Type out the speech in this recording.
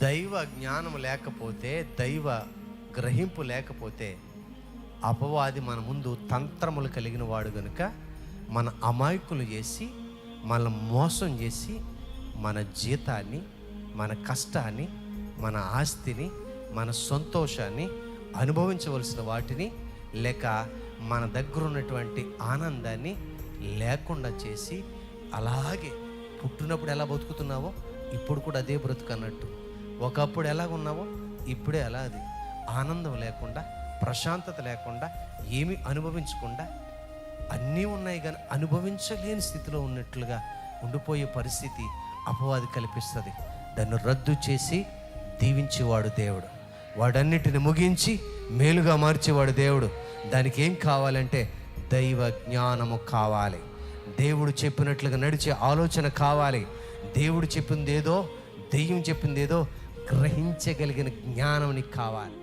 దైవ జ్ఞానం లేకపోతే, దైవ గ్రహింపు లేకపోతే అపవాది మన ముందు తంత్రములు కలిగిన వాడు గనుక మన అమాయకులు చేసి, మన మోసం చేసి, మన జీతాన్ని, మన కష్టాన్ని, మన ఆస్తిని, మన సంతోషాన్ని, అనుభవించవలసిన వాటిని, లేక మన దగ్గర ఉన్నటువంటి ఆనందాన్ని లేకుండా చేసి, అలాగే పుట్టినప్పుడు ఎలా బతుకుతున్నావో ఇప్పుడు కూడా అదే బ్రతుకు అన్నట్టు, ఒకప్పుడు ఎలాగున్నావో ఇప్పుడే అలా, అది ఆనందం లేకుండా, ప్రశాంతత లేకుండా, ఏమీ అనుభవించకుండా, అన్నీ ఉన్నాయి కానీ అనుభవించలేని స్థితిలో ఉన్నట్లుగా ఉండిపోయే పరిస్థితి అపవాది కల్పిస్తుంది. దాన్ని రద్దు చేసి దీవించేవాడు దేవుడు, వాడన్నిటిని ముగించి మేలుగా మార్చేవాడు దేవుడు. దానికి ఏం కావాలంటే దైవ జ్ఞానము కావాలి, దేవుడు చెప్పినట్లుగా నడిచే ఆలోచన కావాలి, దేవుడు చెప్పిందేదో, దెయ్యం చెప్పిందేదో గ్రహించగలిగిన జ్ఞానం నీకు కావాలి.